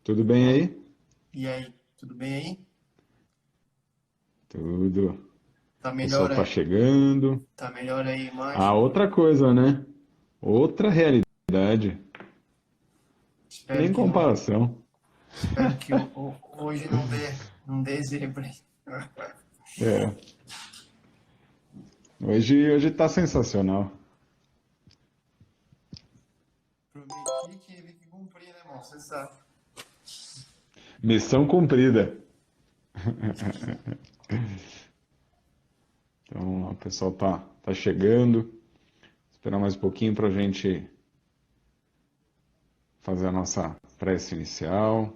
Tudo bem aí? E aí, tudo bem aí? Tudo. Tá O pessoal melhor tá aí? chegando. Tá melhor aí a Ah, imagem? outra coisa, né? Outra realidade. Espero Nem que não, comparação. espero que hoje não dê zebra aí. É, hoje tá sensacional. Prometi que ele que cumprir, né, irmão? Você sabe. Missão cumprida. Então, o pessoal tá chegando. Esperar mais um pouquinho pra gente fazer a nossa prece inicial.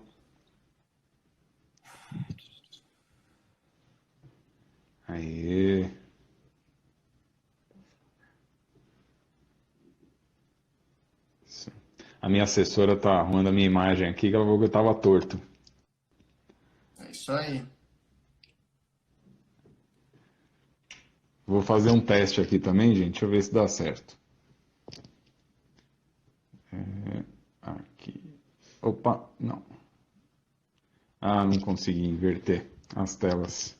Aí. A minha assessora tá arrumando a minha imagem aqui, que ela falou que eu tava torto. É isso aí. Vou fazer um teste aqui também, gente. Deixa eu ver se dá certo. Aqui. Opa, não. Ah, não consegui inverter as telas.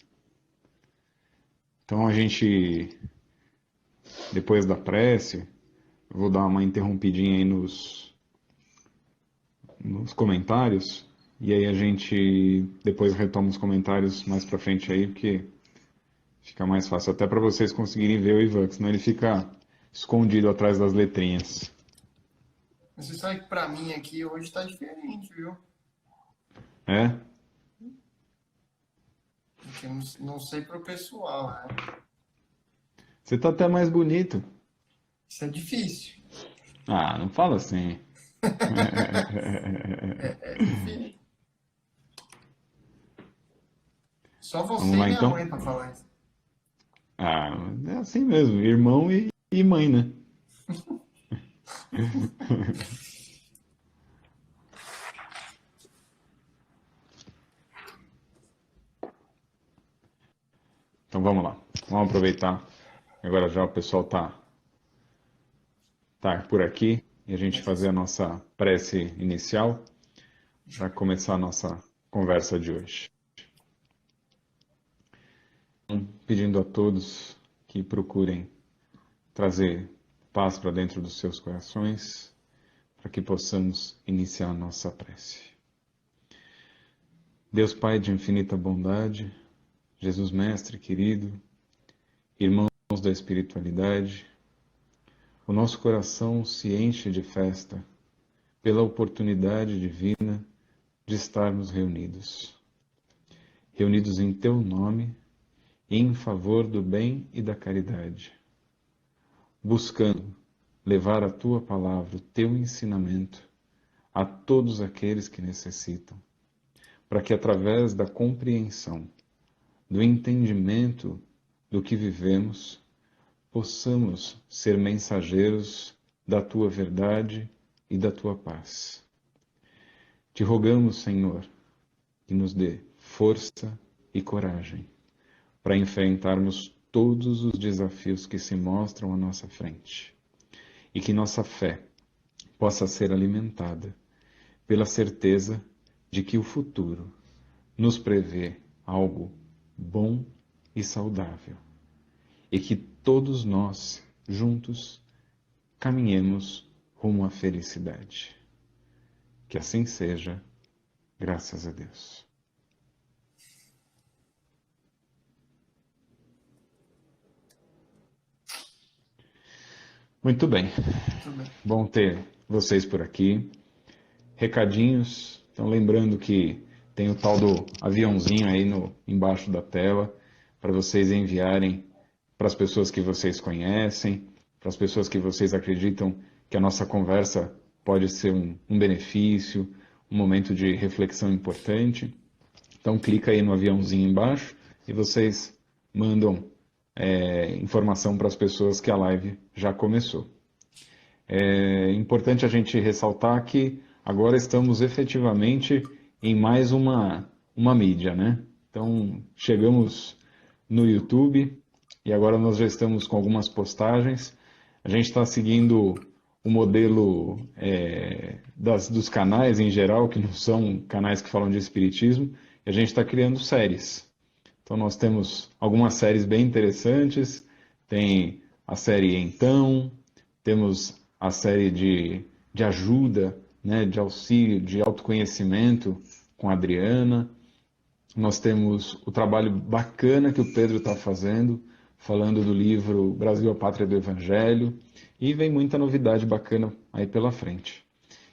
Então a gente, depois da prece, eu vou dar uma interrompidinha aí nos comentários. E aí a gente depois retoma os comentários mais pra frente aí, porque fica mais fácil até para vocês conseguirem ver o Ivan, que senão ele fica escondido atrás das letrinhas. Mas você sabe que pra mim aqui hoje tá diferente, viu? É? Porque eu não sei pro pessoal, né? Você tá até mais bonito. Isso é difícil. Ah, não fala assim. É difícil. Só Vamos você e lá minha então? mãe pra falar isso. Ah, é assim mesmo, irmão e mãe, né? Então vamos lá. Vamos aproveitar. Agora já o pessoal tá por aqui e a gente fazer a nossa prece inicial para começar a nossa conversa de hoje. Pedindo a todos que procurem trazer paz para dentro dos seus corações, para que possamos iniciar a nossa prece. Deus Pai de infinita bondade, Jesus Mestre querido, irmãos da espiritualidade, o nosso coração se enche de festa pela oportunidade divina de estarmos reunidos. Reunidos em Teu nome e em favor do bem e da caridade, buscando levar a Tua palavra, o Teu ensinamento a todos aqueles que necessitam, para que através da compreensão, do entendimento do que vivemos, possamos ser mensageiros da Tua verdade e da Tua paz. Te rogamos, Senhor, que nos dê força e coragem para enfrentarmos todos os desafios que se mostram à nossa frente e que nossa fé possa ser alimentada pela certeza de que o futuro nos prevê algo bom e saudável e que todos nós, juntos, caminhemos rumo à felicidade. Que assim seja, graças a Deus. Muito bem, Tudo bem. bom ter vocês por aqui. Recadinhos, então lembrando que tem o tal do aviãozinho aí embaixo da tela para vocês enviarem para as pessoas que vocês conhecem, para as pessoas que vocês acreditam que a nossa conversa pode ser um benefício, um momento de reflexão importante. Então clica aí no aviãozinho embaixo e vocês mandam informação para as pessoas que a live já começou. É importante a gente ressaltar que agora estamos efetivamente em mais uma mídia, né? Então, chegamos no YouTube e agora nós já estamos com algumas postagens. A gente está seguindo o modelo dos canais em geral, que não são canais que falam de espiritismo, e a gente está criando séries. Então nós temos algumas séries bem interessantes, tem a série Então, temos a série de ajuda, né, de auxílio, de autoconhecimento com a Adriana. Nós temos o trabalho bacana que o Pedro está fazendo, falando do livro Brasil, a Pátria do Evangelho, e vem muita novidade bacana aí pela frente.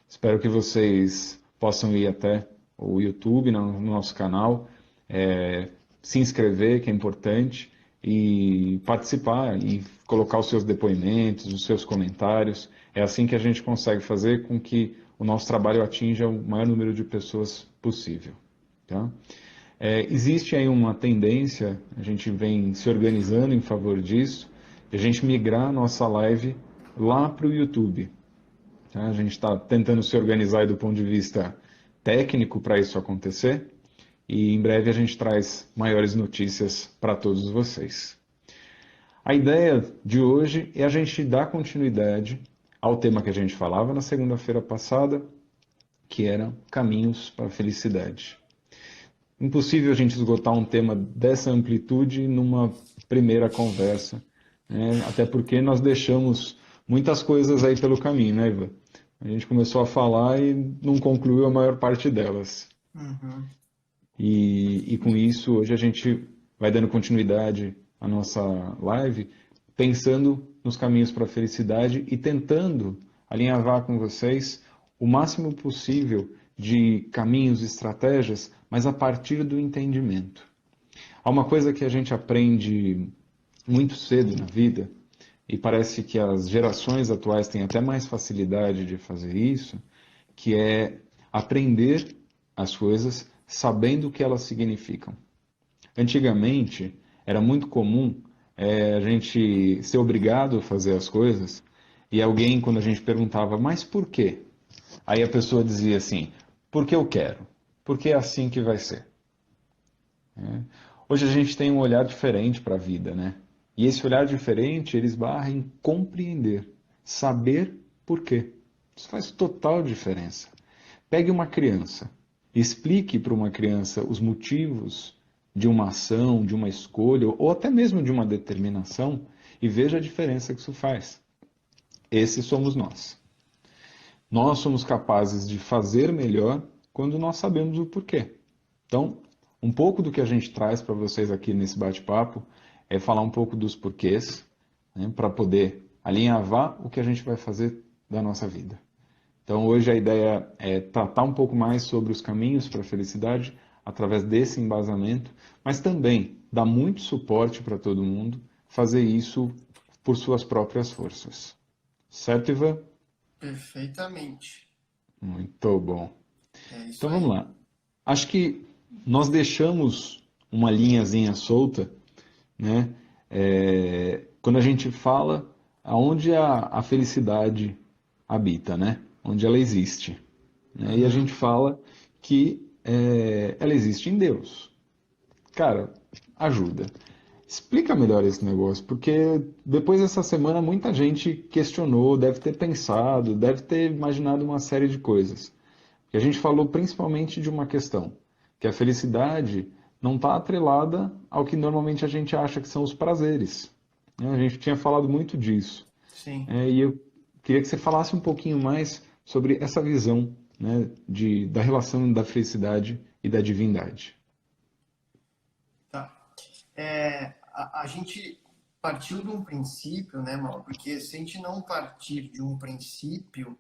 Espero que vocês possam ir até o YouTube, no nosso canal, se inscrever, que é importante, e participar e colocar os seus depoimentos, os seus comentários. É assim que a gente consegue fazer com que o nosso trabalho atinja o maior número de pessoas possível. Tá? Existe aí uma tendência, a gente vem se organizando em favor disso, de a gente migrar a nossa live lá para o YouTube. Tá? A gente está tentando se organizar aí do ponto de vista técnico para isso acontecer e em breve a gente traz maiores notícias para todos vocês. A ideia de hoje é a gente dar continuidade ao tema que a gente falava na segunda-feira passada, que era caminhos para a felicidade. Impossível a gente esgotar um tema dessa amplitude numa primeira conversa, né? Até porque nós deixamos muitas coisas aí pelo caminho, né, Ivan? A gente começou a falar e não concluiu a maior parte delas. Uhum. E com isso, hoje a gente vai dando continuidade à nossa live, pensando nos caminhos para a felicidade e tentando alinhavar com vocês o máximo possível de caminhos, estratégias, mas a partir do entendimento. Há uma coisa que a gente aprende muito cedo na vida, e parece que as gerações atuais têm até mais facilidade de fazer isso, que é aprender as coisas sabendo o que elas significam. Antigamente, era muito comum a gente ser obrigado a fazer as coisas e alguém, quando a gente perguntava, mas por quê? Aí a pessoa dizia assim, porque eu quero, porque é assim que vai ser. Hoje a gente tem um olhar diferente para a vida, né? E esse olhar diferente, ele esbarra em compreender, saber por quê. Isso faz total diferença. Pegue uma criança, explique para uma criança os motivos de uma ação, de uma escolha, ou até mesmo de uma determinação, e veja a diferença que isso faz. Esses somos nós. Nós somos capazes de fazer melhor quando nós sabemos o porquê. Então, um pouco do que a gente traz para vocês aqui nesse bate-papo é falar um pouco dos porquês, né, para poder alinhavar o que a gente vai fazer da nossa vida. Então, hoje a ideia é tratar um pouco mais sobre os caminhos para a felicidade através desse embasamento, mas também dar muito suporte para todo mundo fazer isso por suas próprias forças. Certo, Ivan? Perfeitamente. Muito bom. É isso Então vamos aí. lá. Acho que nós deixamos uma linhazinha solta, né? Quando a gente fala aonde a felicidade habita, né? Onde ela existe. Né? E a Uhum. gente fala que ela existe em Deus. Cara, ajuda. Explica melhor esse negócio, porque depois dessa semana muita gente questionou, deve ter pensado, deve ter imaginado uma série de coisas. E a gente falou principalmente de uma questão, que a felicidade não está atrelada ao que normalmente a gente acha que são os prazeres. Né? A gente tinha falado muito disso. Sim. E eu queria que você falasse um pouquinho mais sobre essa visão, né, da relação da felicidade e da divindade. Tá. A gente partiu de um princípio, né, Mauro? Porque se a gente não partir de um princípio,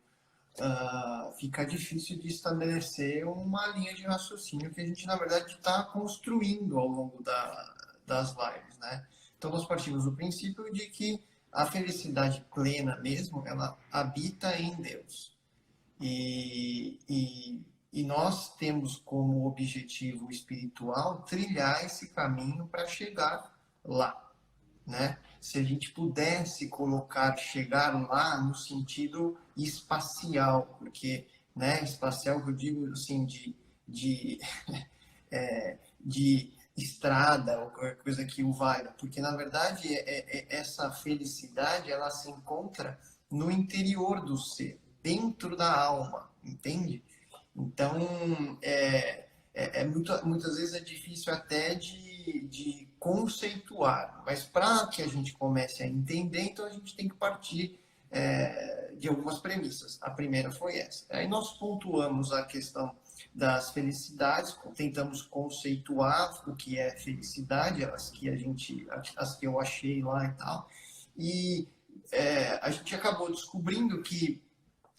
fica difícil de estabelecer uma linha de raciocínio que a gente, na verdade, está construindo ao longo das lives, né? Então, nós partimos do princípio de que a felicidade plena mesmo, ela habita em Deus. E nós temos como objetivo espiritual trilhar esse caminho para chegar lá, né? Se a gente pudesse colocar chegar lá no sentido espacial, porque, né, espacial que eu digo assim de, de estrada ou qualquer coisa que o valha, porque na verdade essa felicidade ela se encontra no interior do ser, dentro da alma, entende? Então, muitas vezes é difícil até de conceituar, mas para que a gente comece a entender, então a gente tem que partir de algumas premissas. A primeira foi essa. Aí nós pontuamos a questão das felicidades, tentamos conceituar o que é felicidade, as que eu achei lá e tal, e a gente acabou descobrindo que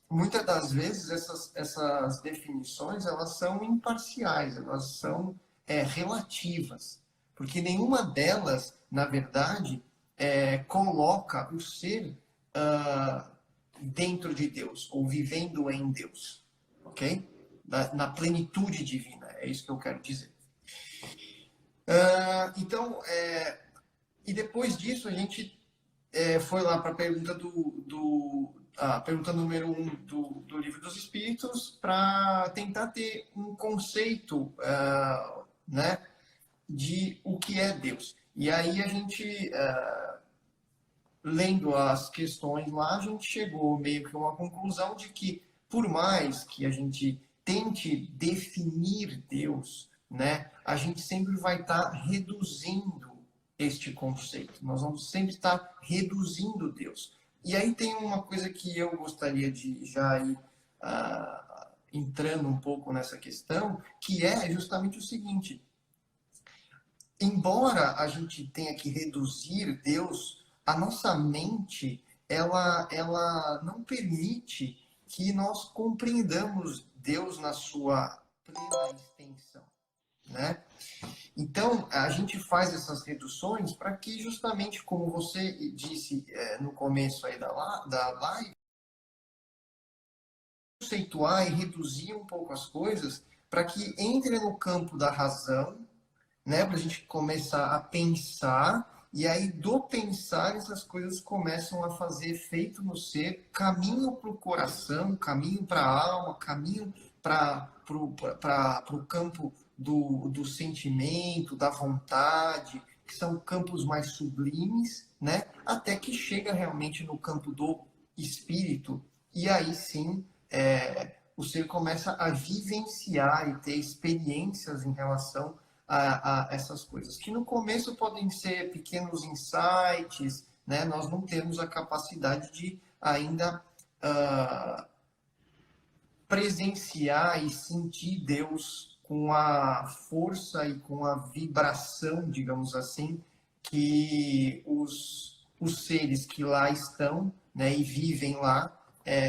muitas das vezes essas definições elas são imparciais, elas são relativas, porque nenhuma delas, na verdade, coloca o ser dentro de Deus ou vivendo em Deus, ok? Na plenitude divina, é isso que eu quero dizer. Então, e depois disso a gente foi lá para a pergunta a pergunta número 1 do Livro dos Espíritos, para tentar ter um conceito né, de o que é Deus. E aí a gente, lendo as questões lá, a gente chegou meio que a uma conclusão de que, por mais que a gente tente definir Deus, né, a gente sempre vai estar reduzindo este conceito. Nós vamos sempre estar reduzindo Deus. E aí tem uma coisa que eu gostaria de já ir entrando um pouco nessa questão, que é justamente o seguinte: embora a gente tenha que reduzir Deus, a nossa mente ela não permite que nós compreendamos Deus na sua plena extensão, né? Então, a gente faz essas reduções para que, justamente como você disse no começo aí da live, conceituar e reduzir um pouco as coisas para que entre no campo da razão, né? Para a gente começar a pensar, e aí do pensar essas coisas começam a fazer efeito no ser, caminho para o coração, caminho para a alma, caminho para o campo do sentimento, da vontade, que são campos mais sublimes, né? Até que chega realmente no campo do espírito, e aí sim o ser começa a vivenciar e ter experiências em relação a essas coisas, que no começo podem ser pequenos insights, né? Nós não temos a capacidade de ainda presenciar e sentir Deus com a força e com a vibração, digamos assim, que os seres que lá estão, né, e vivem lá,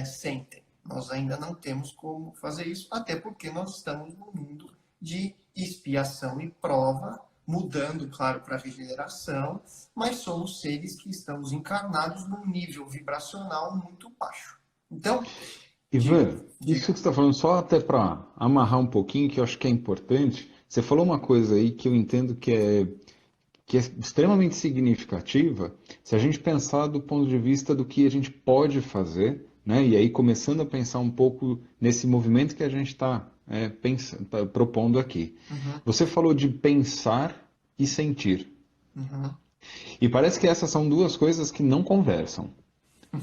sentem. Nós ainda não temos como fazer isso, até porque nós estamos num mundo de expiação e prova, mudando, claro, para a regeneração, mas somos seres que estamos encarnados num nível vibracional muito baixo. Então, diga. Ivan, isso que você está falando, só até para amarrar um pouquinho, que eu acho que é importante, você falou uma coisa aí que eu entendo que é extremamente significativa, se a gente pensar do ponto de vista do que a gente pode fazer, né? E aí começando a pensar um pouco nesse movimento que a gente está propondo aqui. Uhum, Você falou de pensar e sentir. uhum. E parece que essas são duas coisas que não conversam.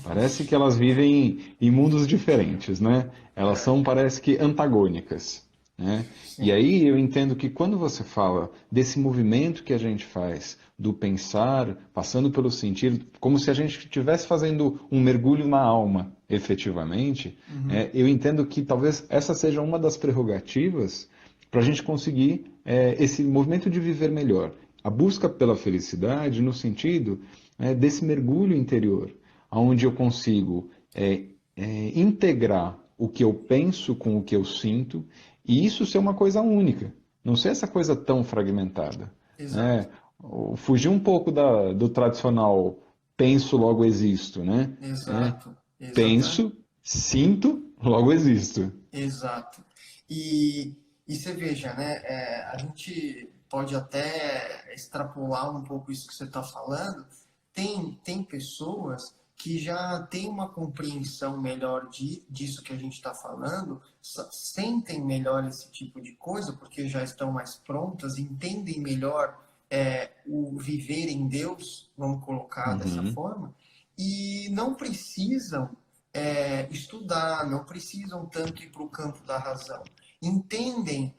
Parece que elas vivem em mundos diferentes, né? Elas são, parece que, antagônicas, né? E Sim. aí eu entendo que quando você fala desse movimento que a gente faz, do pensar, passando pelo sentir, como se a gente estivesse fazendo um mergulho na alma, efetivamente, Uhum, eu entendo que talvez essa seja uma das prerrogativas para a gente conseguir esse movimento de viver melhor. A busca pela felicidade no sentido desse mergulho interior onde eu consigo integrar o que eu penso com o que eu sinto, e isso ser uma coisa única, não ser essa coisa tão fragmentada. exato, Né? Fugir um pouco do tradicional penso, logo existo. Né? exato, Penso, sinto, logo existo. exato. E, e você veja, né? A gente pode até extrapolar um pouco isso que você está falando. Tem pessoas que já têm uma compreensão melhor disso que a gente está falando, sentem melhor esse tipo de coisa, porque já estão mais prontas, entendem melhor o viver em Deus, vamos colocar dessa Uhum. forma, e não precisam estudar, não precisam tanto ir para o campo da razão. Entendem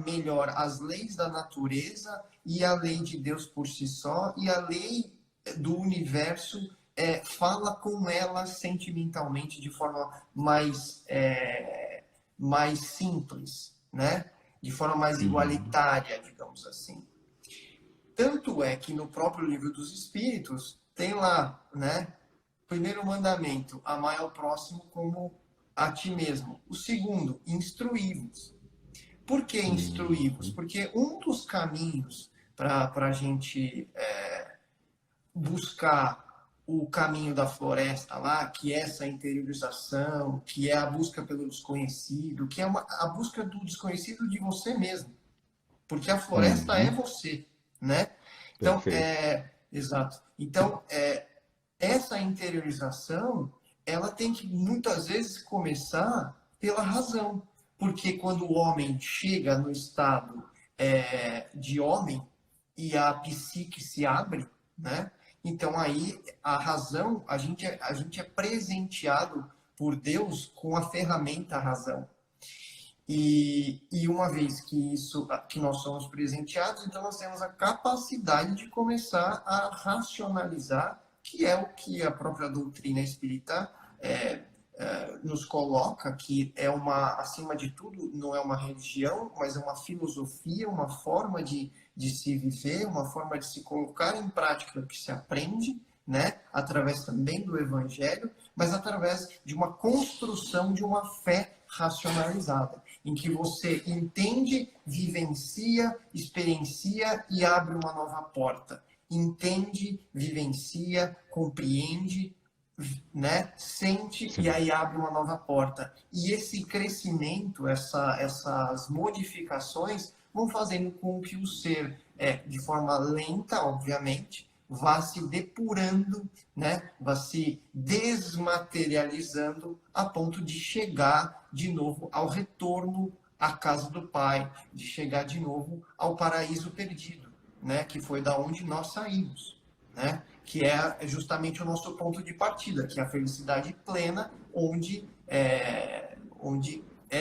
melhor as leis da natureza e a lei de Deus por si só, e a lei do universo fala com ela sentimentalmente de forma mais simples, né? De forma mais Uhum. igualitária, digamos assim. Tanto é que no próprio Livro dos Espíritos tem lá, né? Primeiro mandamento, amar ao próximo como a ti mesmo. O segundo, instruí-vos. Por que instruí-vos? Uhum. Porque um dos caminhos para a gente buscar o caminho da floresta lá, que é essa interiorização, que é a busca pelo desconhecido, que é a busca do desconhecido de você mesmo. Porque a floresta é Uhum. você, né? Então, Perfeito. exato. Então, essa interiorização, ela tem que muitas vezes começar pela razão. Porque quando o homem chega no estado de homem e a psique se abre, né? Então aí a razão, a gente é presenteado por Deus com a ferramenta razão. E uma vez que nós somos presenteados, então nós temos a capacidade de começar a racionalizar, que é o que a própria doutrina espírita nos coloca, que é acima de tudo, não é uma religião, mas é uma filosofia, uma forma de se viver, uma forma de se colocar em prática o que se aprende, né? Através também do evangelho, mas através de uma construção de uma fé racionalizada, em que você entende, vivencia, experiencia e abre uma nova porta. Entende, vivencia, compreende, né? Sente e Sim. aí abre uma nova porta. E esse crescimento, essas modificações vão fazendo com que o ser, de forma lenta, obviamente, vá se depurando, né? Vá se desmaterializando a ponto de chegar de novo ao retorno à casa do Pai, de chegar de novo ao paraíso perdido, né? Que foi da onde nós saímos, né? Que é justamente o nosso ponto de partida, que é a felicidade plena, onde é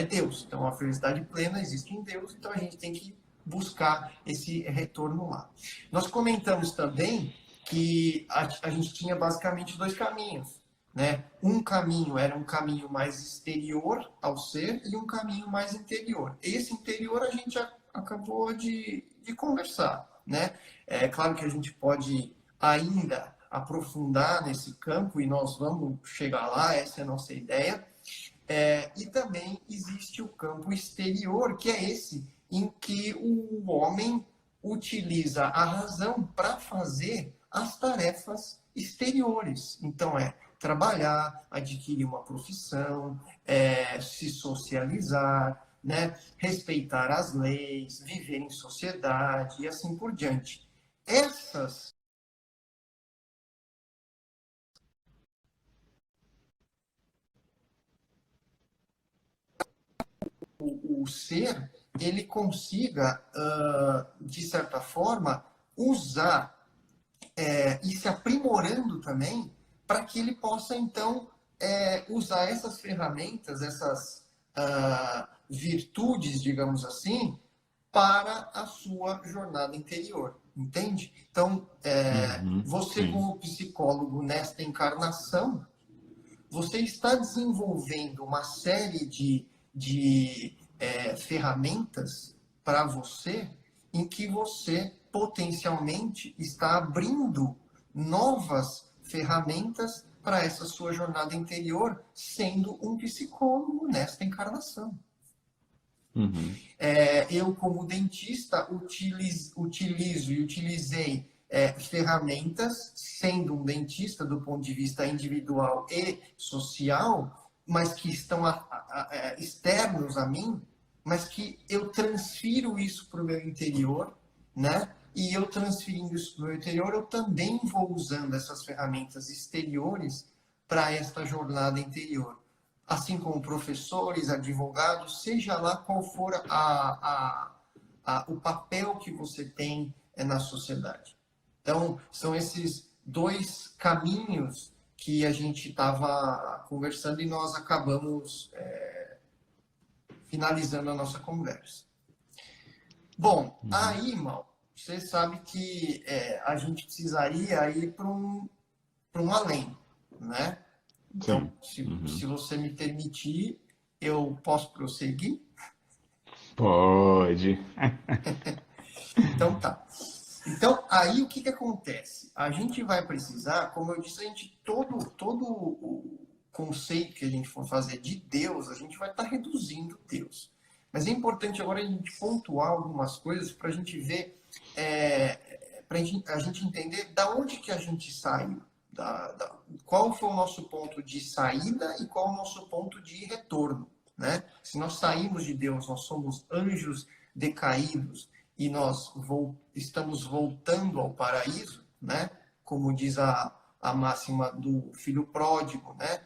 Deus. Então, a felicidade plena existe em Deus, então a gente tem que buscar esse retorno lá. Nós comentamos também que a gente tinha basicamente dois caminhos. Né? Um caminho era um caminho mais exterior ao ser e um caminho mais interior. Esse interior a gente acabou de conversar. Né? É claro que a gente pode ainda aprofundar nesse campo e nós vamos chegar lá, essa é a nossa ideia. E também existe o campo exterior, que é esse em que o homem utiliza a razão para fazer as tarefas exteriores. Então, trabalhar, adquirir uma profissão, se socializar, né? Respeitar as leis, viver em sociedade e assim por diante. Essas o ser ele consiga, de certa forma, usar e se aprimorando também para que ele possa, então, usar essas ferramentas, essas virtudes, digamos assim, para a sua jornada interior. Entende? Então, Uhum. você, Sim. como psicólogo nesta encarnação, você está desenvolvendo uma série de ferramentas para você em que você potencialmente está abrindo novas ferramentas para essa sua jornada interior, sendo um psicólogo nesta encarnação. Uhum. Eu, como dentista, utilizo e utilizei ferramentas, sendo um dentista do ponto de vista individual e social, mas que estão externos a mim, mas que eu transfiro isso para o meu interior, né? E eu transferindo isso para o meu interior, eu também vou usando essas ferramentas exteriores para esta jornada interior, assim como professores, advogados, seja lá qual for o papel que você tem na sociedade. Então, são esses dois caminhos que a gente estava conversando e nós acabamos finalizando a nossa conversa. Bom, aí, Mal, você sabe que a gente precisaria ir para um além, né? Então, Sim. se você me permitir, eu posso prosseguir? Pode. Então tá. Então, aí o que acontece? A gente vai precisar, como eu disse, todo o conceito que a gente for fazer de Deus, a gente vai estar reduzindo Deus. Mas é importante agora a gente pontuar algumas coisas para a gente ver, para a gente entender da onde que a gente saiu, qual foi o nosso ponto de saída e qual o nosso ponto de retorno, né? Se nós saímos de Deus, nós somos anjos decaídos, e nós estamos voltando ao paraíso, né? Como diz a máxima do filho pródigo, né?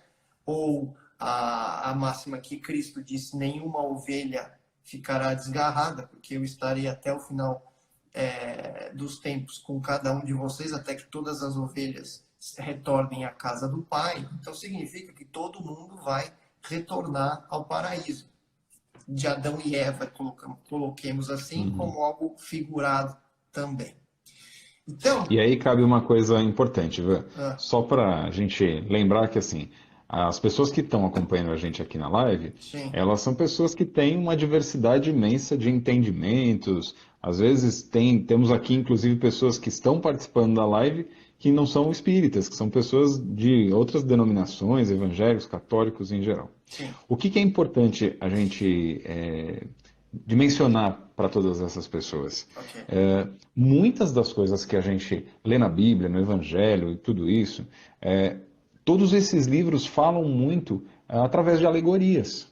Ou a máxima que Cristo disse: nenhuma ovelha ficará desgarrada, porque eu estarei até o final dos tempos com cada um de vocês, até que todas as ovelhas retornem à casa do Pai. Então significa que todo mundo vai retornar ao paraíso. De Adão e Eva, coloquemos assim, como algo figurado também. Então, E aí cabe uma coisa importante, Ivan. Só para a gente lembrar que assim, as pessoas que estão acompanhando a gente aqui na live, sim, elas são pessoas que têm uma diversidade imensa de entendimentos. Às vezes temos aqui, inclusive, pessoas que estão participando da live que não são espíritas, que são pessoas de outras denominações, evangélicos, católicos em geral. sim, O que é importante a gente dimensionar para todas essas pessoas? ok, Muitas das coisas que a gente lê na Bíblia, no Evangelho e tudo isso, todos esses livros falam muito através de alegorias.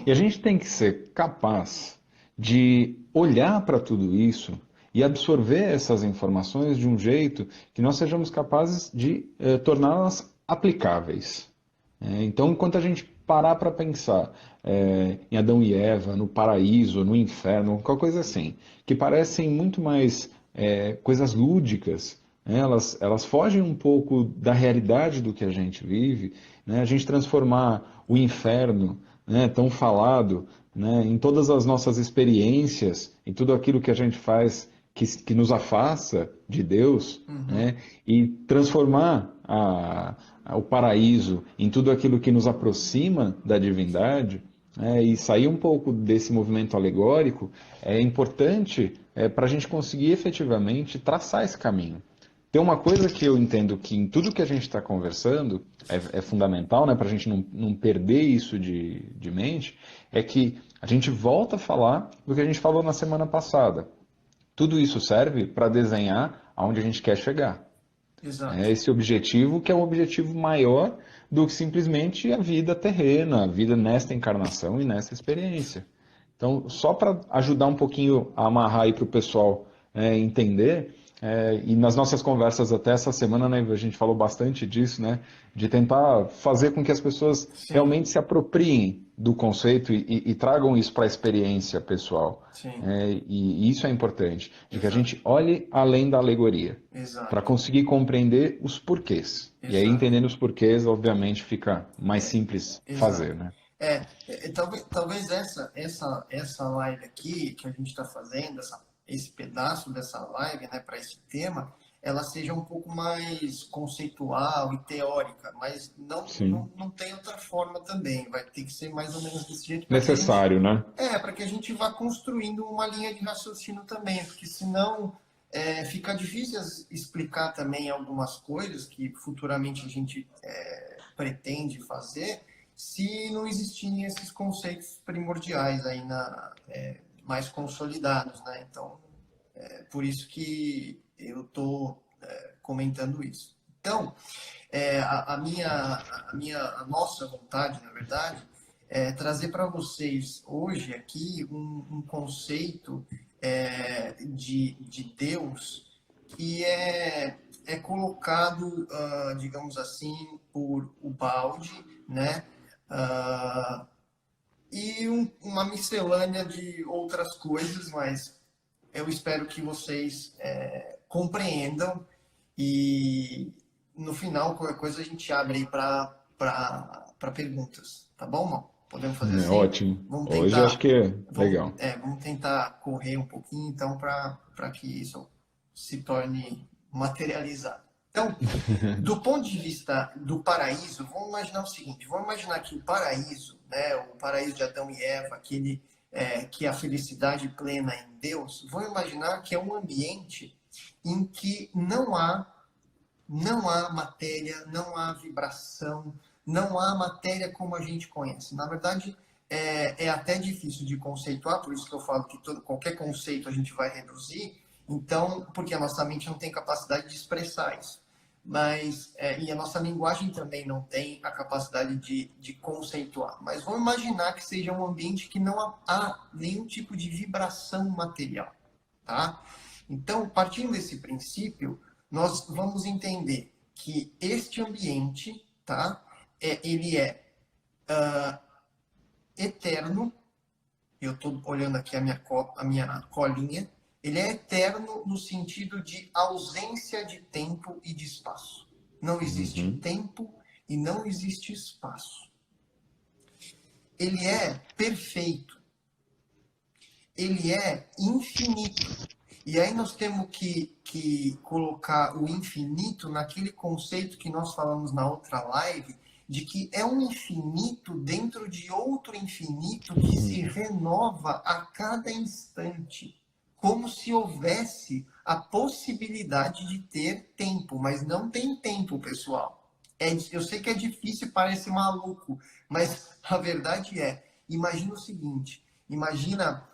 E a gente tem que ser capaz de olhar para tudo isso e absorver essas informações de um jeito que nós sejamos capazes de torná-las aplicáveis. Então, enquanto a gente parar para pensar em Adão e Eva, no paraíso, no inferno, qualquer coisa assim, que parecem muito mais coisas lúdicas, né? Elas fogem um pouco da realidade do que a gente vive, né? A gente transformar o inferno, né, tão falado, né, em todas as nossas experiências, em tudo aquilo que a gente faz que nos afasta de Deus, né, e transformar o paraíso em tudo aquilo que nos aproxima da divindade, né, e sair um pouco desse movimento alegórico, é importante para a gente conseguir efetivamente traçar esse caminho. Tem uma coisa que eu entendo que em tudo que a gente está conversando é fundamental, né, para a gente não perder isso de mente, é que a gente volta a falar do que a gente falou na semana passada. Tudo isso serve para desenhar aonde a gente quer chegar. exato, É esse objetivo que é um objetivo maior do que simplesmente a vida terrena, a vida nesta encarnação e nessa experiência. Então, só para ajudar um pouquinho a amarrar aí para o pessoal entender, e nas nossas conversas até essa semana, né, a gente falou bastante disso, né, de tentar fazer com que as pessoas sim, realmente se apropriem do conceito e tragam isso para a experiência pessoal. sim, E isso é importante, de que a exato, gente olhe além da alegoria, para exato, conseguir compreender os porquês. E aí, exato, entendendo os porquês, obviamente, fica mais simples fazer, exato. né? Talvez essa live aqui que a gente está fazendo, esse pedaço dessa live, né, para esse tema, ela seja um pouco mais conceitual e teórica, mas Sim. não tem outra forma também. Vai ter que ser mais ou menos desse jeito para que a gente Necessário, né? para que a gente vá construindo uma linha de raciocínio também, porque senão fica difícil explicar também algumas coisas que futuramente a gente pretende fazer se não existirem esses conceitos primordiais aí mais consolidados, né? Então, por isso que eu estou comentando isso. Então, a nossa vontade, na verdade, é trazer para vocês hoje aqui um conceito de Deus que é colocado, digamos assim, por o balde, né? Ah, e uma miscelânea de outras coisas, mas eu espero que vocês compreendam e no final, qualquer coisa, a gente abre aí para perguntas. Tá bom, Mal? Podemos fazer É assim? ótimo. Vamos Hoje eu acho tentar, que é legal. vamos tentar correr um pouquinho, então, para que isso se torne materializado. Então, do ponto de vista do paraíso, vamos imaginar o seguinte: vamos imaginar que o paraíso, né, o paraíso de Adão e Eva, que é a felicidade plena em Deus, vamos imaginar que é um ambiente em que não há matéria, não há vibração, não há matéria como a gente conhece. Na verdade, é até difícil de conceituar, por isso que eu falo que qualquer conceito a gente vai reduzir, então, porque a nossa mente não tem capacidade de expressar isso. Mas, e a nossa linguagem também não tem a capacidade de conceituar. Mas vamos imaginar que seja um ambiente que não há nenhum tipo de vibração material. Tá? Então, partindo desse princípio, nós vamos entender que este ambiente, tá, ele é eterno. Eu estou olhando aqui a minha colinha. Ele é eterno no sentido de ausência de tempo e de espaço. Não existe Uhum. tempo e não existe espaço. Ele é perfeito. Ele é infinito. E aí nós temos que colocar o infinito naquele conceito que nós falamos na outra live, de que é um infinito dentro de outro infinito que se renova a cada instante, como se houvesse a possibilidade de ter tempo, mas não tem tempo, pessoal. Eu sei que é difícil, parece maluco, mas a verdade imagina o seguinte, imagina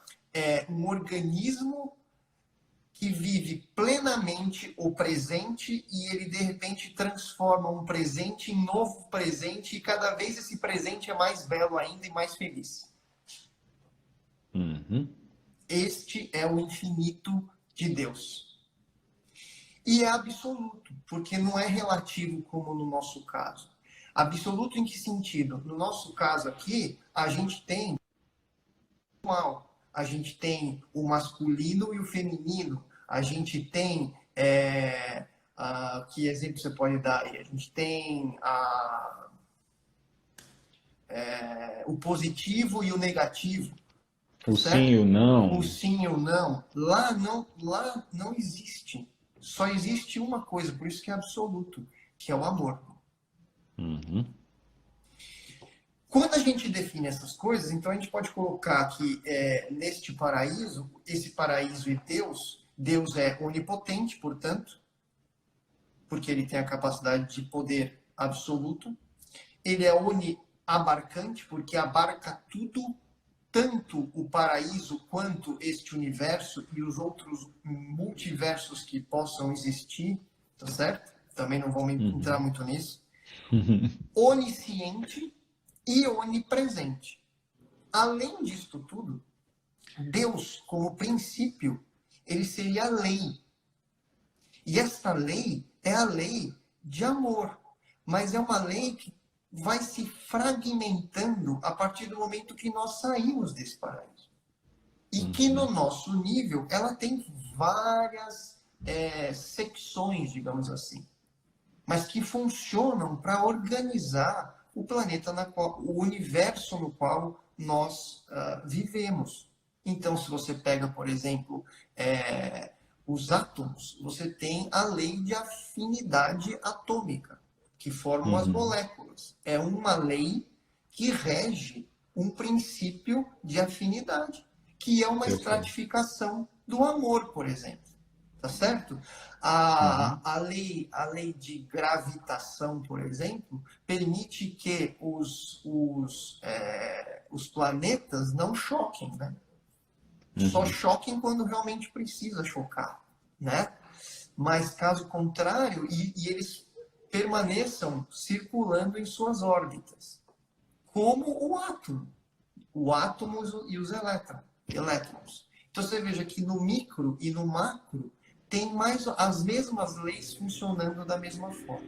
um organismo que vive plenamente o presente e ele de repente transforma um presente em novo presente e cada vez esse presente é mais belo ainda e mais feliz. Uhum. Este é o infinito de Deus. E é absoluto, porque não é relativo como no nosso caso. Absoluto em que sentido? No nosso caso aqui, a gente tem o mal, a gente tem o masculino e o feminino, a gente tem que exemplo você pode dar aí? A gente tem o positivo e o negativo, O sim certo? e o O não. sim e o não. Lá não existe. Só existe uma coisa, por isso que é absoluto, que é o amor. Uhum. Quando a gente define essas coisas, então a gente pode colocar que neste paraíso, esse paraíso e Deus é onipotente, portanto, porque ele tem a capacidade de poder absoluto. Ele é oniabarcante, porque abarca tudo, tanto o paraíso quanto este universo e os outros multiversos que possam existir, tá certo? Também não vamos entrar Uhum. muito nisso. Onisciente e onipresente. Além disto tudo, Deus, como princípio, ele seria a lei. E essa lei é a lei de amor. Mas é uma lei que vai se fragmentando a partir do momento que nós saímos desse paraíso. E que Uhum. no nosso nível, ela tem várias secções, digamos assim. Mas que funcionam para organizar o planeta, o universo no qual nós vivemos. Então, se você pega, por exemplo, os átomos, você tem a lei de afinidade atômica, que formam as Uhum. moléculas. É uma lei que rege um princípio de afinidade, que é uma Perfeito. estratificação do amor, por exemplo. Tá certo? Uhum. A lei de gravitação, por exemplo, permite que os planetas não choquem, né? Só Uhum. choquem quando realmente precisa chocar, né? Mas caso contrário, e eles permaneçam circulando em suas órbitas, como o átomo e os elétrons. Então você veja que no micro e no macro tem mais as mesmas leis funcionando da mesma forma.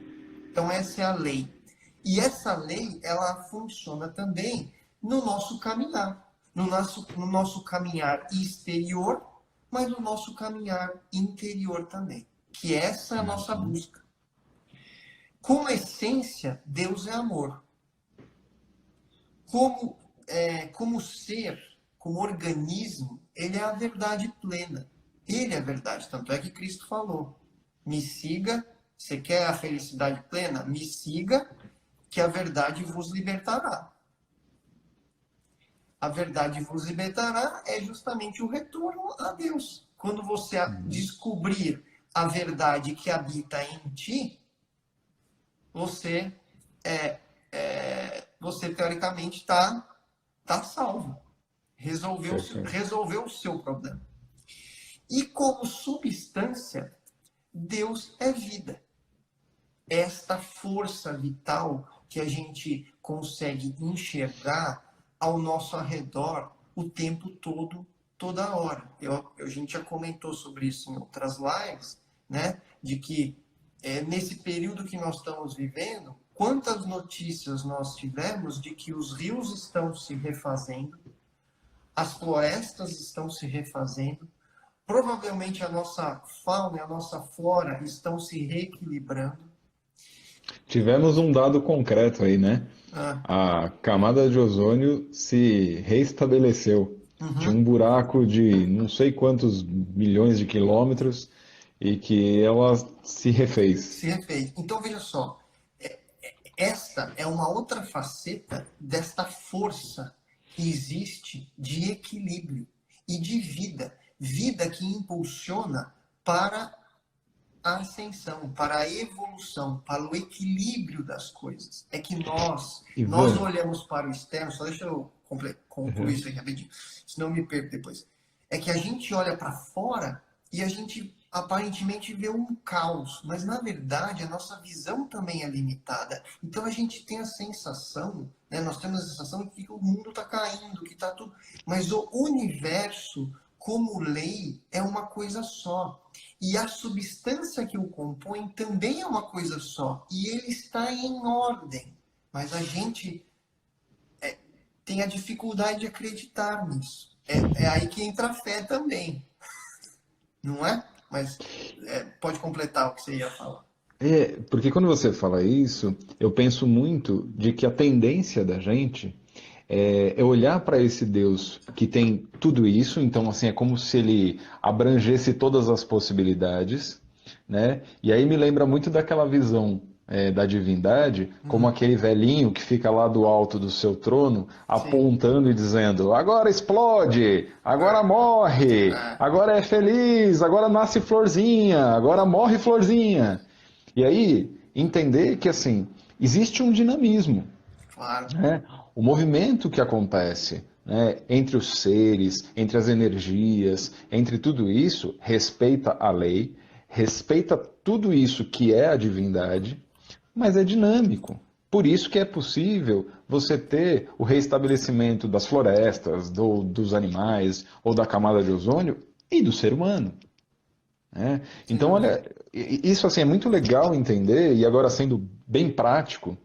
Então essa é a lei. E essa lei, ela funciona também no nosso caminhar. No nosso caminhar exterior, mas no nosso caminhar interior também. Que essa é a nossa Uhum. busca. Como essência, Deus é amor. Como ser, como organismo, ele é a verdade plena. Ele é a verdade. Tanto é que Cristo falou: me siga, você quer a felicidade plena? Me siga, que a verdade vos libertará. A verdade vos libertará é justamente o retorno a Deus. Quando você descobrir a verdade que habita em ti, você, você teoricamente está salvo. Perfeito. Resolveu o seu problema. E como substância, Deus é vida. Esta força vital que a gente consegue enxergar ao nosso arredor o tempo todo, toda hora. A gente já comentou sobre isso em outras lives, né? De que nesse período que nós estamos vivendo, quantas notícias nós tivemos de que os rios estão se refazendo, as florestas estão se refazendo, provavelmente a nossa fauna e a nossa flora estão se reequilibrando. Tivemos um dado concreto aí, né? Ah, A camada de ozônio se reestabeleceu. Tinha um uhum. buraco de não sei quantos milhões de quilômetros e que ela se refez. Se refez. Então, veja só, esta é uma outra faceta desta força que existe de equilíbrio e de vida. Vida que impulsiona para a ascensão, para a evolução, para o equilíbrio das coisas. É que nós Ivan, olhamos para o externo, só deixa eu concluir isso aí rapidinho, senão eu me perco depois. É que a gente olha para fora e a gente aparentemente vê um caos, mas na verdade a nossa visão também é limitada. Então a gente tem a sensação, né, nós temos a sensação de que o mundo está caindo, que está tudo. Mas o universo, como lei, é uma coisa só. E a substância que o compõe também é uma coisa só. E ele está em ordem. Mas a gente tem a dificuldade de acreditar nisso. É aí que entra a fé também, não é? Mas pode completar o que você ia falar. porque quando você fala isso, eu penso muito de que a tendência da gente é olhar para esse Deus que tem tudo isso, então assim é como se ele abrangesse todas as possibilidades, né? E aí me lembra muito daquela visão da divindade, como Uhum. aquele velhinho que fica lá do alto do seu trono, Sim. apontando e dizendo: agora explode, agora É, morre, é, agora é feliz, agora nasce florzinha, agora morre florzinha. E aí entender que assim existe um dinamismo, claro. né? O movimento que acontece, né, entre os seres, entre as energias, entre tudo isso, respeita a lei, respeita tudo isso que é a divindade, mas é dinâmico. Por isso que é possível você ter o reestabelecimento das florestas, dos animais ou da camada de ozônio e do ser humano, né? Sem Então, dúvida. olha, isso assim é muito legal entender e agora sendo bem prático,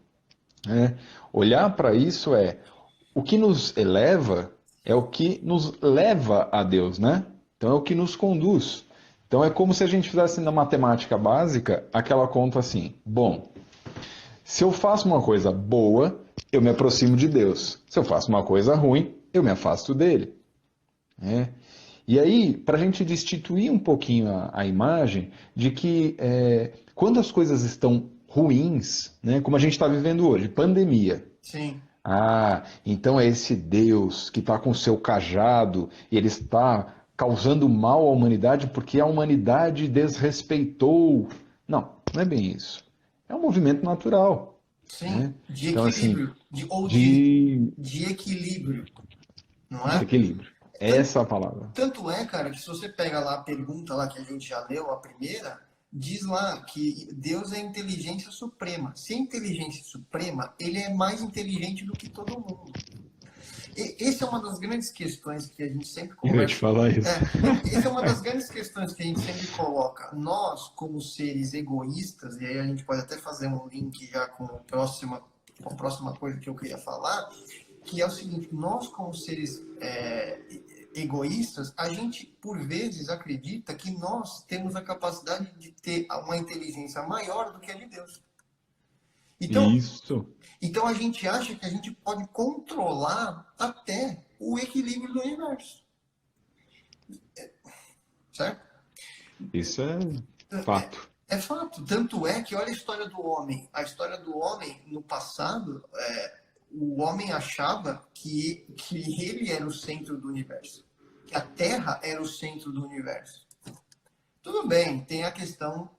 né? Olhar para isso o que nos eleva é o que nos leva a Deus, né? Então é o que nos conduz. Então é como se a gente fizesse na matemática básica aquela conta assim: bom, se eu faço uma coisa boa, eu me aproximo de Deus. Se eu faço uma coisa ruim, eu me afasto dele, né? E aí, para a gente destituir um pouquinho a imagem de que quando as coisas estão ruins, né, como a gente está vivendo hoje, pandemia. Sim. Ah, então é esse Deus que está com o seu cajado e ele está causando mal à humanidade porque a humanidade desrespeitou. Não, não é bem isso. É um movimento natural, Sim. né? De Então, assim, equilíbrio. Ou de, de equilíbrio, não de é? equilíbrio. Essa é a palavra. Tanto é, cara, que se você pega lá a pergunta lá que a gente já leu, a primeira, diz lá que Deus é a inteligência suprema. Se é inteligência suprema, ele é mais inteligente do que todo mundo. Essa é uma das grandes questões que a gente sempre Eu ia te conversa. falar isso. Essa é uma das grandes questões que a gente sempre coloca. Nós, como seres egoístas, e aí a gente pode até fazer um link já com a próxima coisa que eu queria falar, que é o seguinte: nós, como seres egoístas, a gente, por vezes, acredita que nós temos a capacidade de ter uma inteligência maior do que a de Deus. Então, Isso. então a gente acha que a gente pode controlar até o equilíbrio do universo, certo? Isso é fato. É fato. Tanto é que olha a história do homem. A história do homem no passado, o homem achava que ele era o centro do universo, que a Terra era o centro do universo. Tudo bem, tem a questão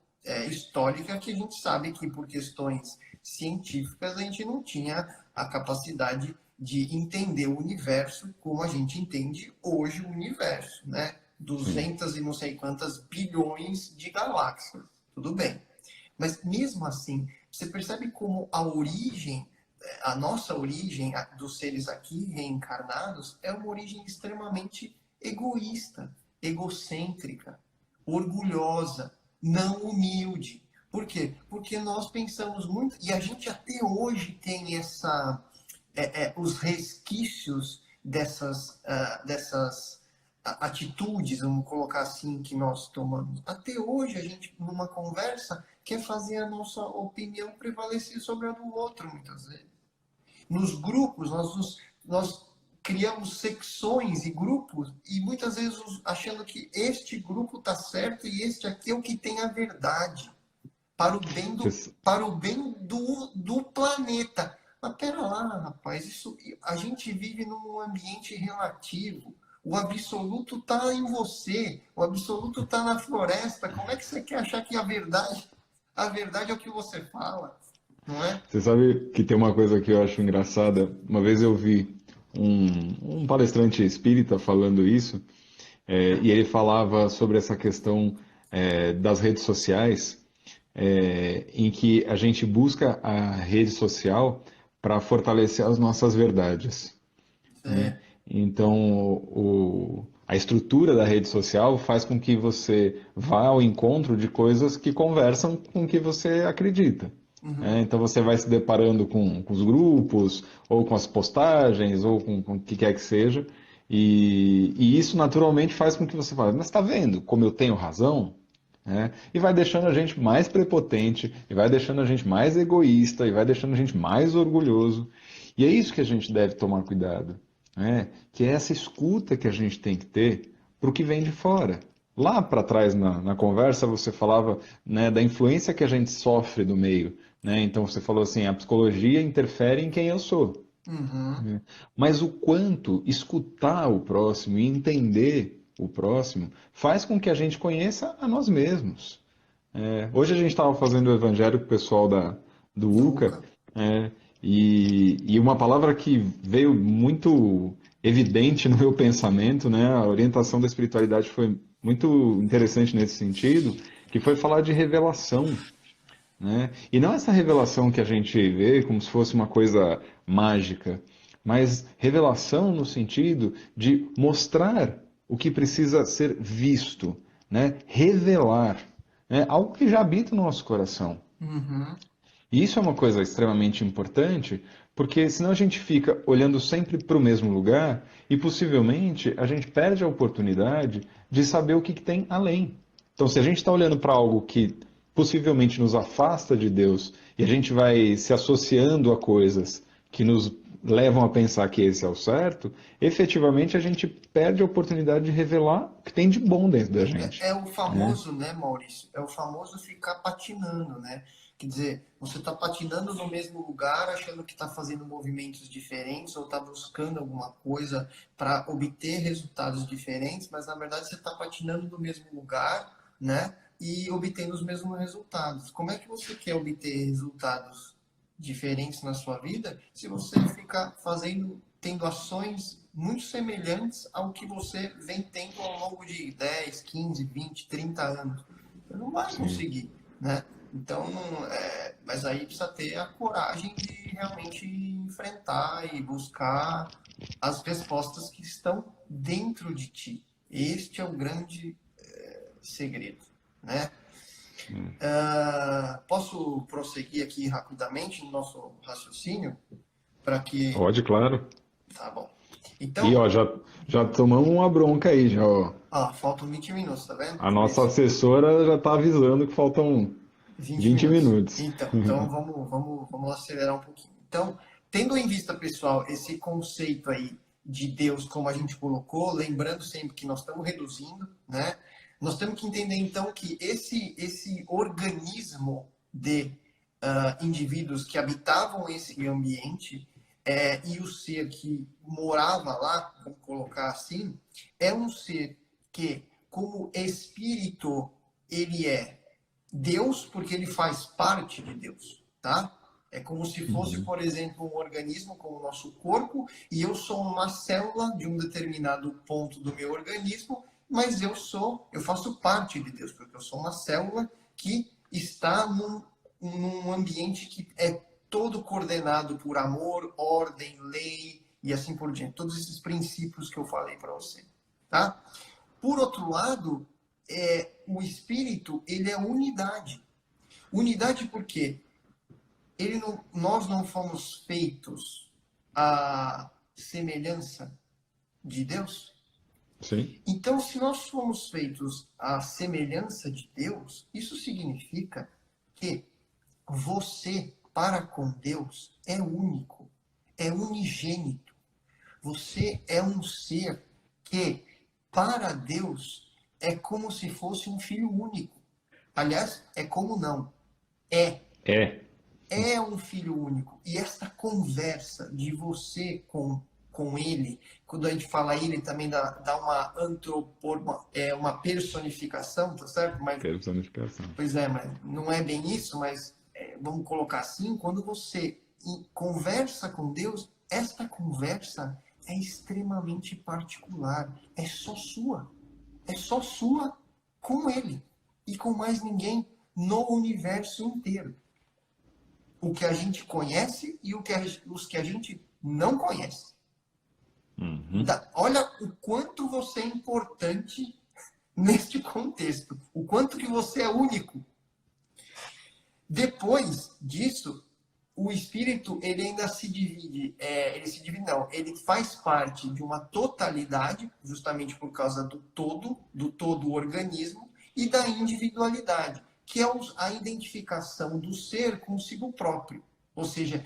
histórica que a gente sabe que por questões científicas a gente não tinha a capacidade de entender o universo como a gente entende hoje o universo, né? Sim. 200 e não sei quantas bilhões de galáxias. Tudo bem. Mas mesmo assim, você percebe como a nossa origem dos seres aqui reencarnados é uma origem extremamente egoísta, egocêntrica, orgulhosa, não humilde. Por quê? Porque nós pensamos muito, e a gente até hoje tem os resquícios dessas atitudes, vamos colocar assim, que nós tomamos. Até hoje a gente, numa conversa, quer fazer a nossa opinião prevalecer sobre a do outro, muitas vezes. Nos grupos, nós criamos secções e grupos e muitas vezes achando que este grupo está certo e este aqui é o que tem a verdade para o bem Você- do planeta. Mas pera lá, rapaz, a gente vive num ambiente relativo. O absoluto está em você, o absoluto está na floresta. Como é que você quer achar que a verdade é o que você fala, não é? Você sabe que tem uma coisa que eu acho engraçada? Uma vez eu vi um palestrante espírita falando isso, e ele falava sobre essa questão das redes sociais, em que a gente busca a rede social para fortalecer as nossas verdades, né? É. Então, a estrutura da rede social faz com que você vá ao encontro de coisas que conversam com o que você acredita, né? Uhum. Então, você vai se deparando com os grupos, ou com as postagens, ou com o que quer que seja, e isso naturalmente faz com que você fale, mas está vendo como eu tenho razão? Né? E vai deixando a gente mais prepotente, e vai deixando a gente mais egoísta, e vai deixando a gente mais orgulhoso. E é isso que a gente deve tomar cuidado, né? Que é essa escuta que a gente tem que ter para o que vem de fora. Lá para trás na conversa você falava, né, da influência que a gente sofre do meio, né? Então você falou assim, a psicologia interfere em quem eu sou, Uhum. né? Mas o quanto escutar o próximo e entender o próximo faz com que a gente conheça a nós mesmos. Hoje a gente estava fazendo o evangelho com o pessoal do UCA, Fuca. é, e uma palavra que veio muito evidente no meu pensamento, né, a orientação da espiritualidade foi muito interessante nesse sentido, que foi falar de revelação, né? E não essa revelação que a gente vê como se fosse uma coisa mágica, mas revelação no sentido de mostrar o que precisa ser visto, né? Revelar, né? Algo que já habita no nosso coração. Uhum. E isso é uma coisa extremamente importante, porque senão a gente fica olhando sempre para o mesmo lugar e possivelmente a gente perde a oportunidade de saber o que tem além. Então, se a gente está olhando para algo que possivelmente nos afasta de Deus e a gente vai se associando a coisas que nos levam a pensar que esse é o certo, efetivamente a gente perde a oportunidade de revelar o que tem de bom dentro da gente, É o né? famoso, né, Maurício? É o famoso ficar patinando, né? Quer dizer, você está patinando no mesmo lugar, achando que está fazendo movimentos diferentes ou está buscando alguma coisa para obter resultados diferentes, mas na verdade você está patinando no mesmo lugar, né? E obtendo os mesmos resultados. Como é que você quer obter resultados diferentes na sua vida se você ficar tendo ações muito semelhantes ao que você vem tendo ao longo de 10, 15, 20, 30 anos? Você não vai Sim. conseguir, né? Então, mas aí precisa ter a coragem de realmente enfrentar e buscar as respostas que estão dentro de ti. Este é o grande segredo, né? Posso prosseguir aqui rapidamente no nosso raciocínio para que. Pode, claro. Tá bom. E Então, ó, já tomamos uma bronca aí, já, ó. faltam 20 minutos, tá vendo? A Por nossa isso. assessora já está avisando que faltam 20 20 minutos. minutos. Então vamos acelerar um pouquinho. Então, tendo em vista, pessoal, esse conceito aí de Deus, como a gente colocou, lembrando sempre que nós estamos reduzindo, né? Nós temos que entender, então, que esse organismo de indivíduos que habitavam esse ambiente e o ser que morava lá, vamos colocar assim, é um ser que, como espírito, ele é Deus porque ele faz parte de Deus, tá? É como se fosse, Uhum. por exemplo, um organismo como o nosso corpo e eu sou uma célula de um determinado ponto do meu organismo, mas eu faço parte de Deus, porque eu sou uma célula que está num ambiente que é todo coordenado por amor, ordem, lei e assim por diante. Todos esses princípios que eu falei para você, tá? Por outro lado, o espírito, ele é unidade. Unidade porque nós não fomos feitos à semelhança de Deus. Sim. Então, se nós fomos feitos à semelhança de Deus, isso significa que você, para com Deus, é único, é unigênito. Você é um ser que, para Deus, é como se fosse um filho único. Aliás, é como não. É. É. É um filho único. E essa conversa de você com ele, quando a gente fala ele, também dá uma personificação, tá certo? Mas, Personificação. pois é, mas não é bem isso, mas vamos colocar assim, quando você conversa com Deus, esta conversa é extremamente particular, é só sua. É só sua com ele e com mais ninguém no universo inteiro. O que a gente conhece e os que a gente não conhece. Uhum. Olha o quanto você é importante neste contexto. O quanto que você é único. Depois disso, o espírito, ele ainda se divide. Ele faz parte de uma totalidade, justamente por causa do todo organismo, e da individualidade, que é a identificação do ser consigo próprio. Ou seja,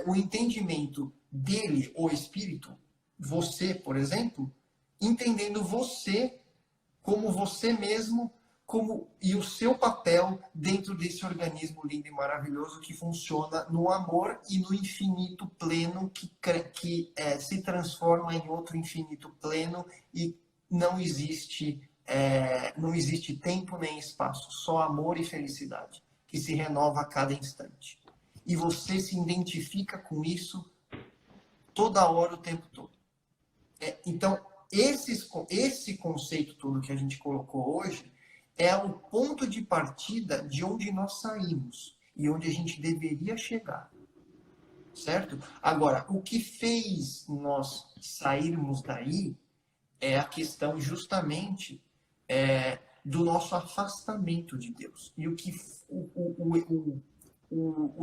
o entendimento dele, o espírito, você, por exemplo, entendendo você como você mesmo e o seu papel dentro desse organismo lindo e maravilhoso que funciona no amor e no infinito pleno que se transforma em outro infinito pleno e não existe tempo nem espaço, só amor e felicidade que se renova a cada instante. E você se identifica com isso toda hora, o tempo todo. Então, esse conceito todo que a gente colocou hoje é o ponto de partida de onde nós saímos e onde a gente deveria chegar, certo? Agora, o que fez nós sairmos daí é a questão justamente do nosso afastamento de Deus. E o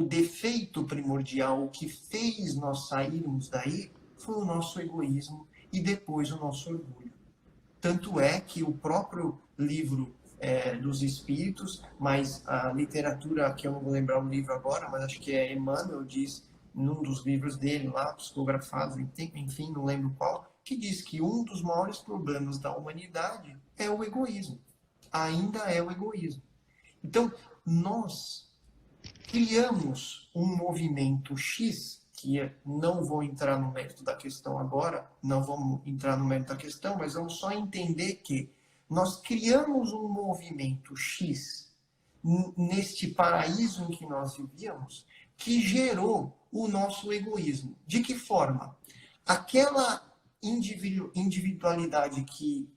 defeito primordial, o que fez nós sairmos daí, foi o nosso egoísmo e depois o nosso orgulho. Tanto é que o próprio livro dos Espíritos, mas a literatura, que eu não vou lembrar o livro agora, mas acho que é Emmanuel, diz num dos livros dele lá, psicografados, enfim, não lembro qual, que diz que um dos maiores problemas da humanidade é o egoísmo. Ainda é o egoísmo. Então, nós criamos um movimento X, que não vou entrar no mérito da questão agora, não vamos entrar no mérito da questão, mas vamos só entender que nós criamos um movimento X neste paraíso em que nós vivíamos, que gerou o nosso egoísmo. De que forma? Aquela individualidade que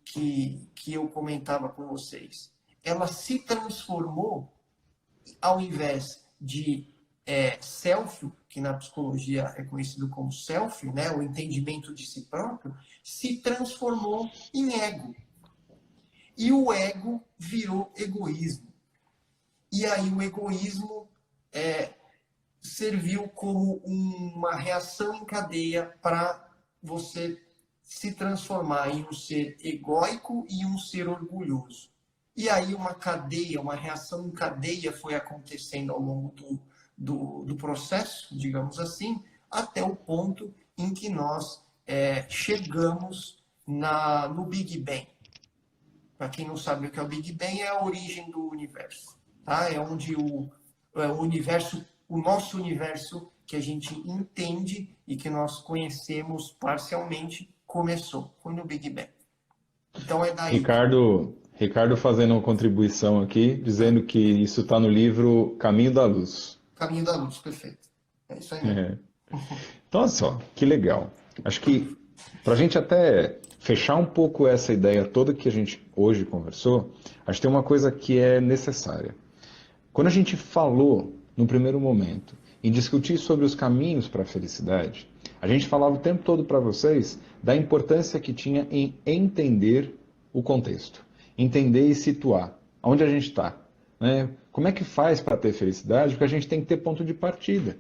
eu comentava com vocês, ela se transformou, ao invés de self, que na psicologia é conhecido como self, né, o entendimento de si próprio, se transformou em ego. E o ego virou egoísmo. E aí o egoísmo serviu como uma reação em cadeia para você se transformar em um ser egóico e um ser orgulhoso. e aí uma cadeia, uma reação em cadeia foi acontecendo ao longo do processo, digamos assim, até o ponto em que nós chegamos no Big Bang. Para quem não sabe o que é o Big Bang, é a origem do universo. Tá? É onde o universo, o nosso universo que a gente entende e que nós conhecemos parcialmente, começou. Foi no Big Bang. Então é daí. Ricardo fazendo uma contribuição aqui, dizendo que isso está no livro Caminho da Luz. Caminho da Luz, perfeito. É isso aí mesmo. É. Então, olha só, que legal. Acho que para a gente até fechar um pouco essa ideia toda que a gente hoje conversou, acho que tem uma coisa que é necessária. Quando a gente falou, no primeiro momento, em discutir sobre os caminhos para a felicidade, a gente falava o tempo todo para vocês da importância que tinha em entender o contexto, entender e situar onde a gente está, né? Como é que faz para ter felicidade? Porque a gente tem que ter ponto de partida.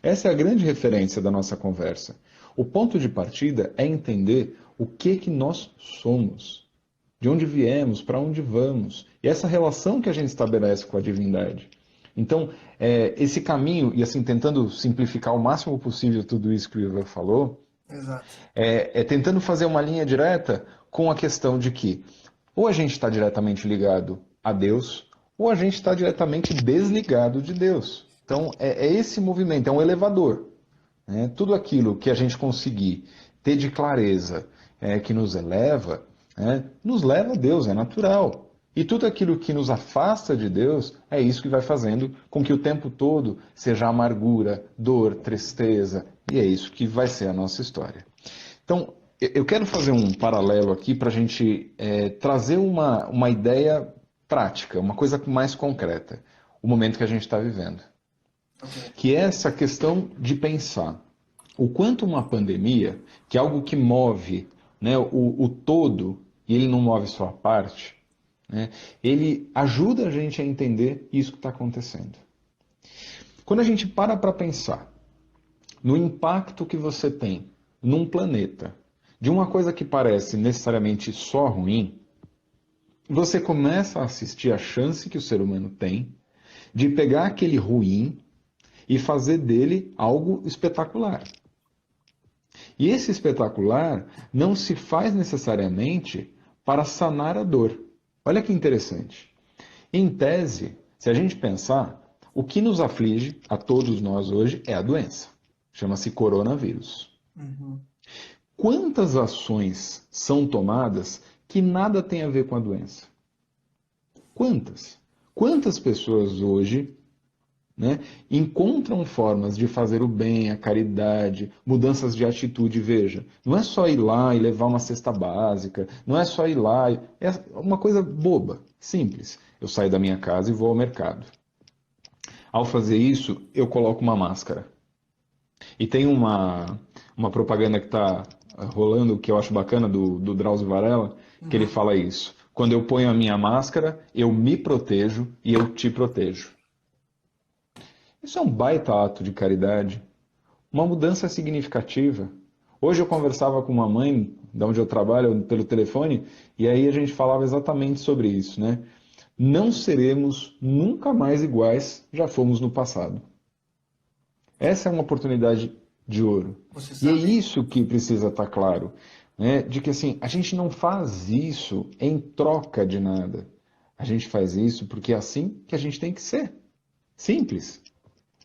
Essa é a grande referência da nossa conversa. O ponto de partida é entender o que nós somos, de onde viemos, para onde vamos, e essa relação que a gente estabelece com a divindade. Então, esse caminho, e assim, tentando simplificar o máximo possível tudo isso que o Ivan falou, Exato. tentando fazer uma linha direta com a questão de que ou a gente está diretamente ligado a Deus, ou a gente está diretamente desligado de Deus. Então, é esse movimento, é um elevador. Né? Tudo aquilo que a gente conseguir ter de clareza que nos eleva, nos leva a Deus, é natural. E tudo aquilo que nos afasta de Deus, é isso que vai fazendo com que o tempo todo seja amargura, dor, tristeza, e é isso que vai ser a nossa história. Então, eu quero fazer um paralelo aqui para a gente trazer uma ideia prática, uma coisa mais concreta, o momento que a gente está vivendo. Okay. Que é essa questão de pensar o quanto uma pandemia, que é algo que move, né, o todo, e ele não move só a parte, né, ele ajuda a gente a entender isso que está acontecendo. Quando a gente para pensar no impacto que você tem num planeta, de uma coisa que parece necessariamente só ruim, você começa a assistir a chance que o ser humano tem de pegar aquele ruim e fazer dele algo espetacular. E esse espetacular não se faz necessariamente para sanar a dor. Olha que interessante. Em tese, se a gente pensar, o que nos aflige a todos nós hoje é a doença. Chama-se coronavírus. Uhum. Quantas ações são tomadas que nada tem a ver com a doença? Quantas? Quantas pessoas hoje, né, encontram formas de fazer o bem, a caridade, mudanças de atitude? Veja, não é só ir lá e levar uma cesta básica, não é só ir lá, é uma coisa boba, simples. Eu saio da minha casa e vou ao mercado. Ao fazer isso, eu coloco uma máscara. E tem uma propaganda que está rolando, que eu acho bacana, do Drauzio Varela, que ele fala isso. Quando eu ponho a minha máscara, eu me protejo e eu te protejo. Isso é um baita ato de caridade, uma mudança significativa. Hoje eu conversava com uma mãe, da onde eu trabalho, pelo telefone, e aí a gente falava exatamente sobre isso, né? Não seremos nunca mais iguais, já fomos no passado. Essa é uma oportunidade de ouro. E é isso que precisa estar claro, né? De que assim, a gente não faz isso em troca de nada. A gente faz isso porque é assim que a gente tem que ser. Simples.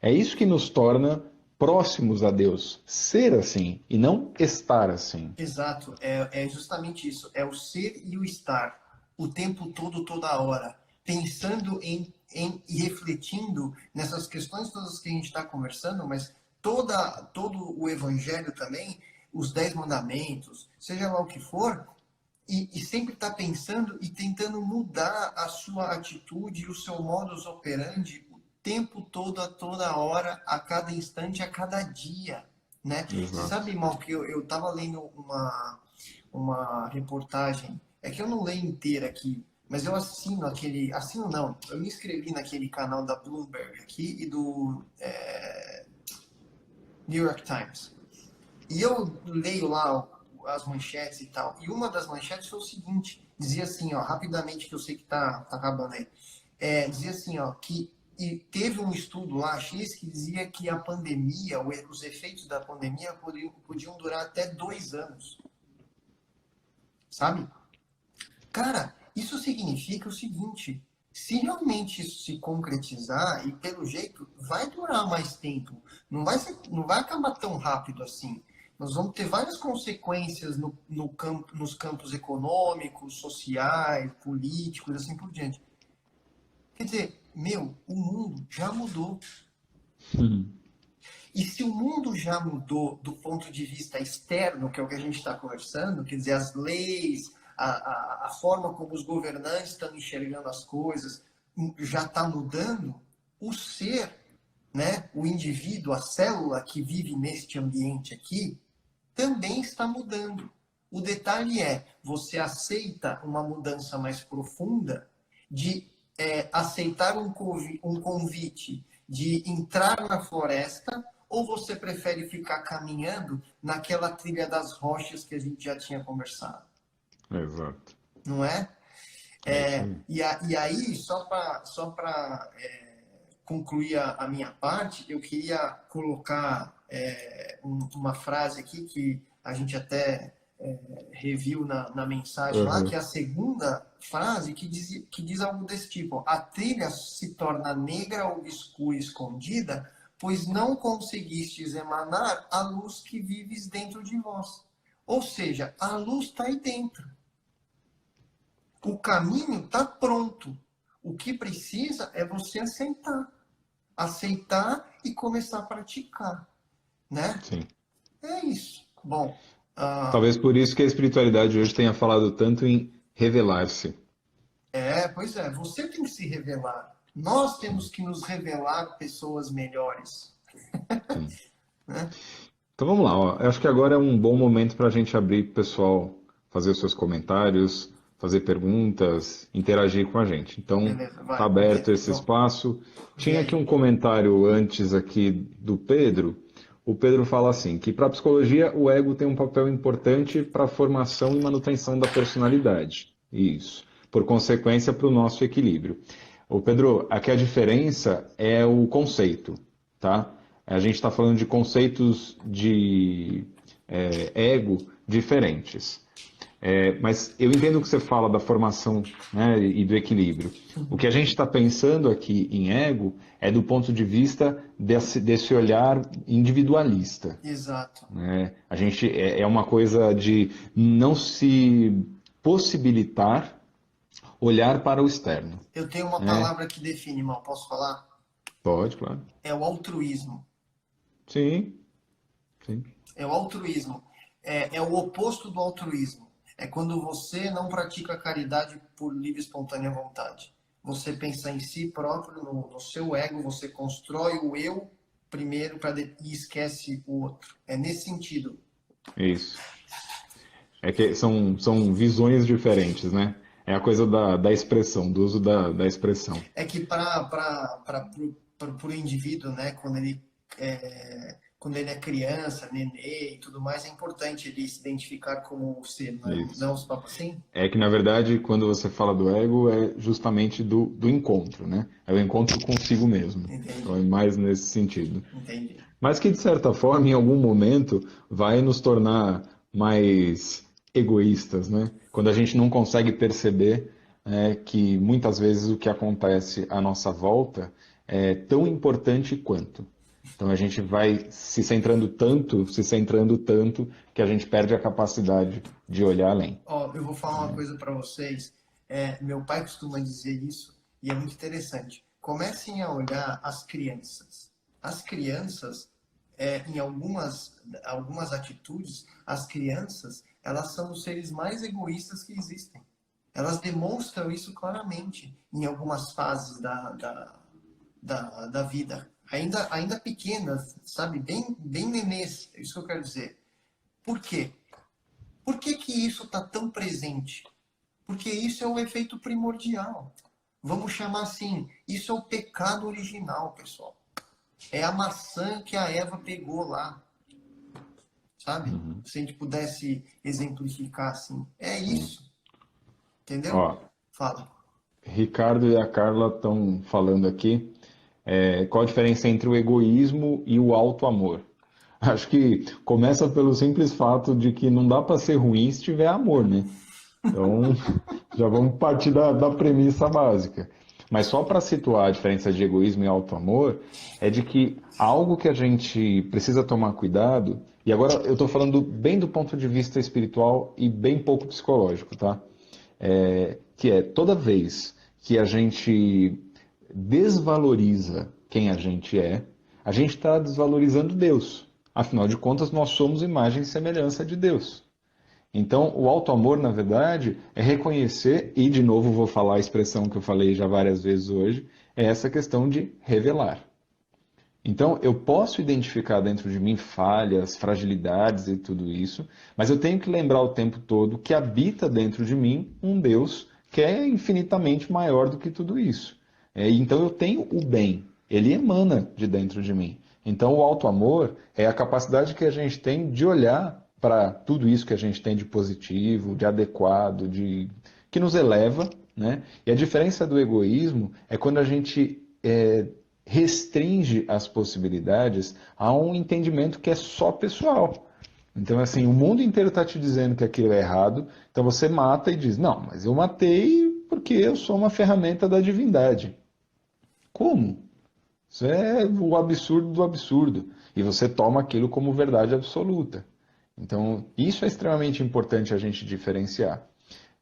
É isso que nos torna próximos a Deus. Ser assim e não estar assim. Exato, é justamente isso. É o ser e o estar. O tempo todo, toda hora. Pensando e refletindo nessas questões todas que a gente está conversando, mas todo o evangelho também, os 10 mandamentos, seja lá o que for, e sempre está pensando e tentando mudar a sua atitude e o seu modus operandi o tempo todo, a toda hora, a cada instante, a cada dia, né? Você sabe, mal que eu estava lendo uma reportagem, é que eu não leio inteira aqui, mas eu assino não, eu me inscrevi naquele canal da Bloomberg aqui e do New York Times. E eu leio lá as manchetes e tal. E uma das manchetes foi o seguinte, dizia assim, ó, rapidamente, que eu sei que tá acabando aí. Dizia assim, ó, que e teve um estudo lá, X, que dizia que a pandemia, os efeitos da pandemia podiam durar até 2 anos, sabe? Cara, isso significa o seguinte, se realmente isso se concretizar, e pelo jeito vai durar mais tempo, não vai acabar tão rápido assim. Nós vamos ter várias consequências nos campos econômicos, sociais, políticos, assim por diante. Quer dizer, o mundo já mudou. E se o mundo já mudou do ponto de vista externo, que é o que a gente está conversando, quer dizer, as leis, a forma como os governantes estão enxergando as coisas, já está mudando, o ser, né, o indivíduo, a célula que vive neste ambiente aqui, também está mudando. O detalhe é, você aceita uma mudança mais profunda de aceitar um convite de entrar na floresta, ou você prefere ficar caminhando naquela trilha das rochas que a gente já tinha conversado? Exato. Não é? É isso aí. E aí, só para concluir a minha parte, eu queria colocar uma frase aqui que a gente até reviu na mensagem lá, Uhum. que é a segunda frase que diz algo desse tipo: a trilha se torna negra, obscura e escondida, pois não conseguistes emanar a luz que vives dentro de vós. Ou seja, a luz está aí dentro. O caminho está pronto. O que precisa é você aceitar. Aceitar e começar a praticar, né? Sim. É isso. Bom, Talvez por isso que a espiritualidade hoje tenha falado tanto em revelar-se. pois é, você tem que se revelar. Nós temos que nos revelar pessoas melhores, Sim. né? Então vamos lá, ó. Eu acho que agora é um bom momento para a gente abrir para o pessoal fazer os seus comentários, fazer perguntas, interagir com a gente. Então Beleza, tá vai. aberto esse espaço. Vê Tinha aqui aí. um comentário antes aqui do Pedro. O Pedro fala assim, que para a psicologia o ego tem um papel importante para a formação e manutenção da personalidade. Isso. Por consequência, para o nosso equilíbrio. O Pedro, aqui a diferença é o conceito, tá? A gente está falando de conceitos de ego diferentes. Mas eu entendo que você fala da formação, né, e do equilíbrio. O que a gente está pensando aqui em ego é do ponto de vista desse olhar individualista. Exato. Né? A gente é uma coisa de não se possibilitar olhar para o externo. Eu tenho uma Né? palavra que define, mal. Posso falar? Pode, claro. É o altruísmo. Sim, sim. É o altruísmo. É o oposto do altruísmo. É quando você não pratica caridade por livre e espontânea vontade. Você pensa em si próprio, no seu ego, você constrói o eu primeiro e esquece o outro. É nesse sentido. Isso. É que são visões diferentes, né? É a coisa da expressão, do uso da expressão. É que para o indivíduo, né, quando ele é criança, nenê e tudo mais, é importante ele se identificar como ser, né? Isso. Não os papas assim? É que, na verdade, quando você fala do ego, é justamente do encontro, né? É o encontro consigo mesmo. Então, é Entendi, mais nesse sentido. entendi. Mas que, de certa forma, em algum momento, vai nos tornar mais egoístas, né? Quando a gente não consegue perceber que muitas vezes o que acontece à nossa volta é tão importante quanto. Então a gente vai se centrando tanto, que a gente perde a capacidade de olhar além. Ó, eu vou falar uma coisa para vocês. Meu pai costuma dizer isso e é muito interessante. Comecem a olhar as crianças. As crianças, em algumas atitudes, as crianças, elas são os seres mais egoístas que existem. Elas demonstram isso claramente em algumas fases da vida. Ainda pequenas, sabe? Bem nenês, é isso que eu quero dizer. Por quê? Por que que isso está tão presente? Porque isso é o efeito primordial. Vamos chamar assim, isso é o pecado original, pessoal. É a maçã que a Eva pegou lá, sabe? Uhum. Se a gente pudesse exemplificar assim. É isso, entendeu? Ó, Fala. Ricardo e a Carla estão falando aqui, qual a diferença entre o egoísmo e o auto-amor. Acho que começa pelo simples fato de que não dá para ser ruim se tiver amor, né? Então, já vamos partir da premissa básica. Mas só para situar a diferença de egoísmo e auto-amor, é de que algo que a gente precisa tomar cuidado, e agora eu estou falando bem do ponto de vista espiritual e bem pouco psicológico, tá? Que é toda vez que a gente desvaloriza quem a gente é, a gente está desvalorizando Deus. Afinal de contas, nós somos imagem e semelhança de Deus. Então, o auto-amor, na verdade, é reconhecer, e de novo vou falar a expressão que eu falei já várias vezes hoje, é essa questão de revelar. Então, eu posso identificar dentro de mim falhas, fragilidades e tudo isso, mas eu tenho que lembrar o tempo todo que habita dentro de mim um Deus que é infinitamente maior do que tudo isso. Então, eu tenho o bem, ele emana de dentro de mim. Então, o auto-amor é a capacidade que a gente tem de olhar para tudo isso que a gente tem de positivo, de adequado, que nos eleva, né? E a diferença do egoísmo é quando a gente restringe as possibilidades a um entendimento que é só pessoal. Então, assim, o mundo inteiro está te dizendo que aquilo é errado, então você mata e diz, não, mas eu matei porque eu sou uma ferramenta da divindade. Como? Isso é o absurdo do absurdo. E você toma aquilo como verdade absoluta. Então, isso é extremamente importante a gente diferenciar.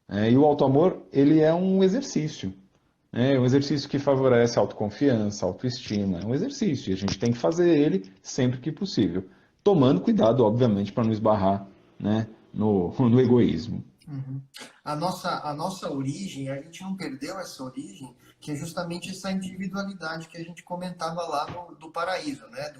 E o auto-amor, ele é um exercício. É um exercício que favorece a autoconfiança, a autoestima. É um exercício e a gente tem que fazer ele sempre que possível. Tomando cuidado, obviamente, para não esbarrar, né, no egoísmo. Uhum. A nossa origem, a gente não perdeu essa origem, que é justamente essa individualidade que a gente comentava lá do paraíso, né?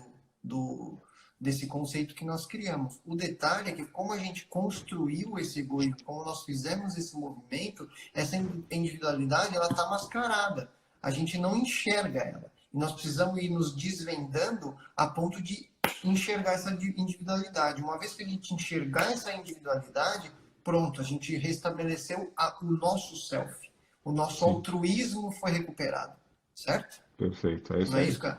Desse conceito que nós criamos. O detalhe é que como a gente construiu esse egoísmo, como nós fizemos esse movimento, essa individualidade ela está mascarada. A gente não enxerga ela. E nós precisamos ir nos desvendando a ponto de enxergar essa individualidade. Uma vez que a gente enxergar essa individualidade, pronto, a gente restabeleceu o nosso self. O nosso Sim, altruísmo foi recuperado. Certo? perfeito. É isso Não é aí. isso, cara?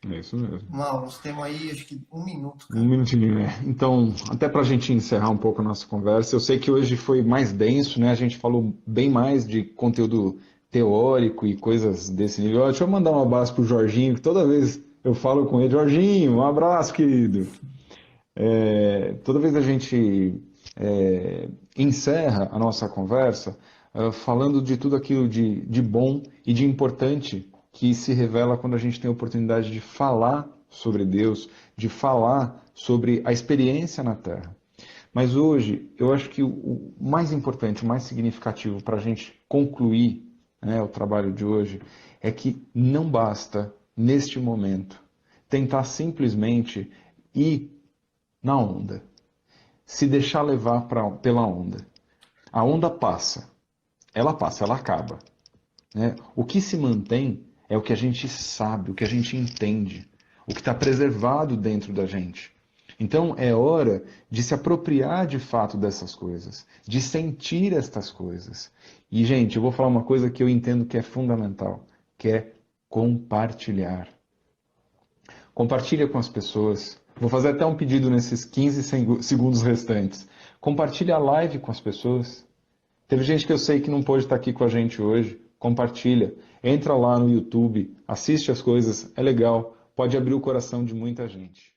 É isso mesmo. Mauro, nós temos aí acho que 1 minuto, Um cara. minutinho, né? Então, até para a gente encerrar um pouco a nossa conversa, eu sei que hoje foi mais denso, né? A gente falou bem mais de conteúdo teórico e coisas desse nível. Ó, deixa eu mandar um abraço pro Jorginho, que toda vez eu falo com ele, Jorginho, um abraço, querido. Toda vez a gente encerra a nossa conversa falando de tudo aquilo de bom e de importante que se revela quando a gente tem a oportunidade de falar sobre Deus, de falar sobre a experiência na Terra. Mas hoje, eu acho que o mais importante, o mais significativo para a gente concluir, né, o trabalho de hoje, é que não basta, neste momento, tentar simplesmente ir na onda, se deixar levar pela onda. A onda passa, ela acaba, né? O que se mantém é o que a gente sabe, o que a gente entende, o que está preservado dentro da gente. Então é hora de se apropriar de fato dessas coisas, de sentir estas coisas. E, gente, eu vou falar uma coisa que eu entendo que é fundamental, que é compartilhar. Compartilha com as pessoas. Vou fazer até um pedido nesses 15 segundos restantes. Compartilha a live com as pessoas. Teve gente que eu sei que não pôde estar aqui com a gente hoje. Compartilha. Entra lá no YouTube, assiste as coisas, é legal. Pode abrir o coração de muita gente.